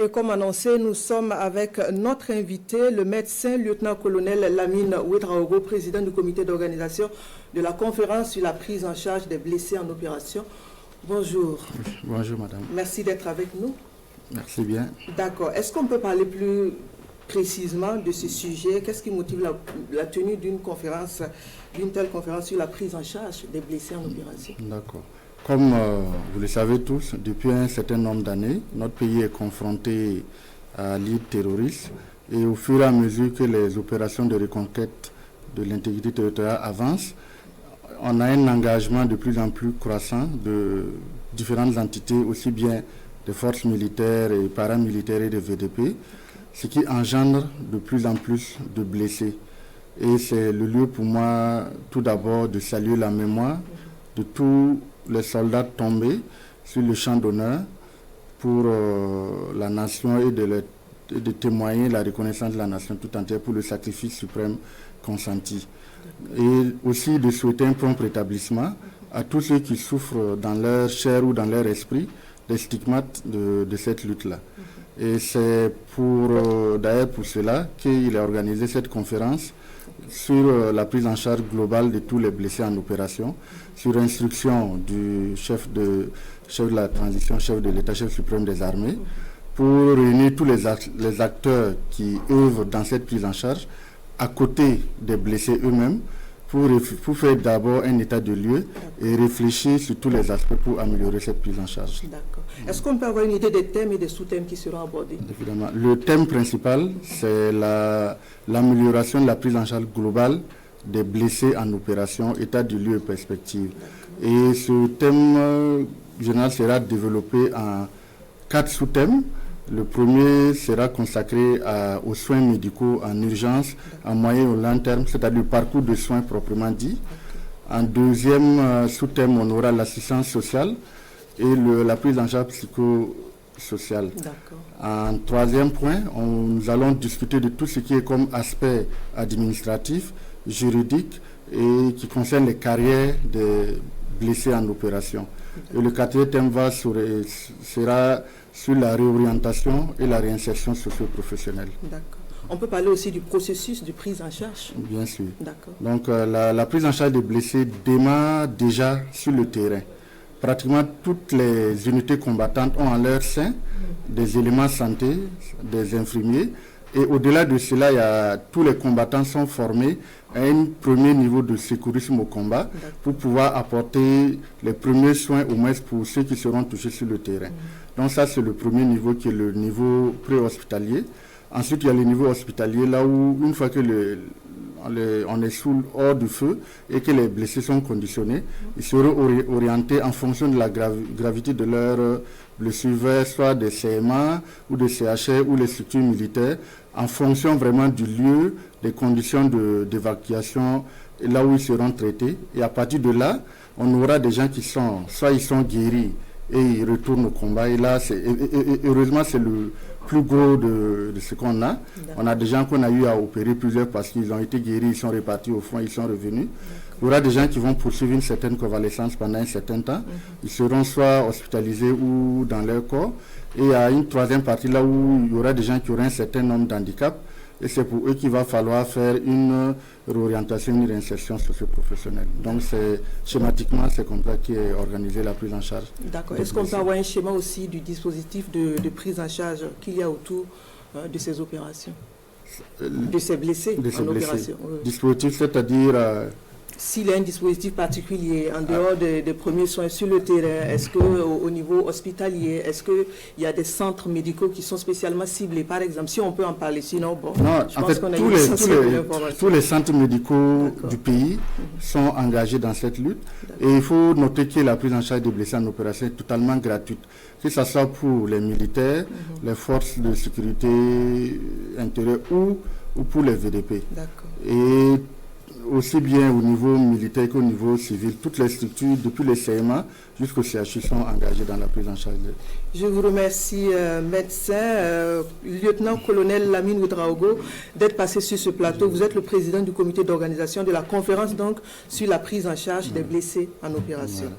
Et comme annoncé, nous sommes avec notre invité, le médecin lieutenant-colonel Lamine Ouedraogo, président du comité d'organisation de la conférence sur la prise en charge des blessés en opération. Bonjour. Bonjour madame. Merci d'être avec nous. Merci bien. D'accord. Est-ce qu'on peut parler plus précisément de ce sujet? Qu'est-ce qui motive la tenue d'une telle conférence sur la prise en charge des blessés en opération? D'accord. Comme vous le savez tous, depuis un certain nombre d'années, notre pays est confronté à l'île terroriste et au fur et à mesure que les opérations de reconquête de l'intégrité territoriale avancent, on a un engagement de plus en plus croissant de différentes entités, aussi bien des forces militaires et paramilitaires et des VDP, ce qui engendre de plus en plus de blessés. Et c'est le lieu pour moi, tout d'abord, de saluer la mémoire de tous les soldats tombés sur le champ d'honneur pour la nation et de témoigner la reconnaissance de la nation tout entière pour le sacrifice suprême consenti. Et aussi de souhaiter un prompt rétablissement à tous ceux qui souffrent dans leur chair ou dans leur esprit des stigmates de cette lutte-là. Et c'est d'ailleurs pour cela qu'il a organisé cette conférence sur la prise en charge globale de tous les blessés en opération, sur instruction du chef de la transition, chef de l'État, chef suprême des armées, pour réunir tous les acteurs qui œuvrent dans cette prise en charge, à côté des blessés eux-mêmes, pour faire d'abord un état de lieu et réfléchir sur tous les aspects pour améliorer cette prise en charge. D'accord. Est-ce qu'on peut avoir une idée des thèmes et des sous-thèmes qui seront abordés? Évidemment. Le thème principal, c'est l'amélioration de la prise en charge globale des blessés en opération, état du lieu et perspective. Et ce thème général sera développé en 4 sous-thèmes. Le premier sera consacré aux soins médicaux en urgence, à moyen et au long terme, c'est-à-dire le parcours de soins proprement dit. En deuxième sous-thème, on aura l'assistance sociale et la prise en charge psychosociale. En troisième point, nous allons discuter de tout ce qui est comme aspect administratif, juridique et qui concerne les carrières des blessés en opération. Et le quatrième thème sera sur la réorientation et la réinsertion socio-professionnelle. D'accord. On peut parler aussi du processus de prise en charge? Bien sûr. D'accord. Donc la prise en charge des blessés démarre déjà sur le terrain. Pratiquement toutes les unités combattantes ont en leur sein des éléments santé, des infirmiers. Et au-delà de cela, tous les combattants sont formés à un premier niveau de sécurisme au combat pour pouvoir apporter les premiers soins au moins pour ceux qui seront touchés sur le terrain. Donc ça, c'est le premier niveau qui est le niveau pré-hospitalier. Ensuite, il y a le niveau hospitalier, là où une fois que on est hors du feu et que les blessés sont conditionnés, ils seront orientés en fonction de la gravité de leur blessure vers soit des CMA ou des CHR ou les structures militaires, en fonction vraiment du lieu, des conditions d'évacuation, là où ils seront traités. Et à partir de là, on aura des gens qui sont guéris et ils retournent au combat. Et là, heureusement, c'est le plus gros de ce qu'on a. On a des gens qu'on a eu à opérer plusieurs parce qu'ils ont été guéris, ils sont repartis au front, ils sont revenus. Il y aura des gens qui vont poursuivre une certaine convalescence pendant un certain temps. Ils seront soit hospitalisés ou dans leur corps. Et il y a une troisième partie là où il y aura des gens qui auront un certain nombre d'handicaps. Et c'est pour eux qu'il va falloir faire une réorientation, une réinsertion socio-professionnelle. Donc schématiquement, c'est comme ça qu'est organisée la prise en charge. D'accord. Est-ce qu'on peut avoir un schéma aussi du dispositif de prise en charge qu'il y a autour de ces opérations, de ces blessés en opération? Oui. Dispositif, c'est-à-dire... S'il y a un dispositif particulier en dehors des premiers soins sur le terrain, est-ce qu'au niveau hospitalier, est-ce qu'il y a des centres médicaux qui sont spécialement ciblés? Par exemple, si on peut en parler, sinon, bon, non, je pense qu'on a tous les centres médicaux du pays sont engagés dans cette lutte. Et il faut noter que la prise en charge des blessés en opération est totalement gratuite, que ce soit pour les militaires, les forces de sécurité intérieure ou pour les VDP. Et aussi bien au niveau militaire qu'au niveau civil, toutes les structures, depuis les CMA jusqu'au CHU, sont engagées dans la prise en charge. Je vous remercie, médecin, lieutenant-colonel Lamine Ouedraogo, d'être passé sur ce plateau. Vous êtes le président du comité d'organisation de la conférence donc sur la prise en charge des blessés en opération. Voilà.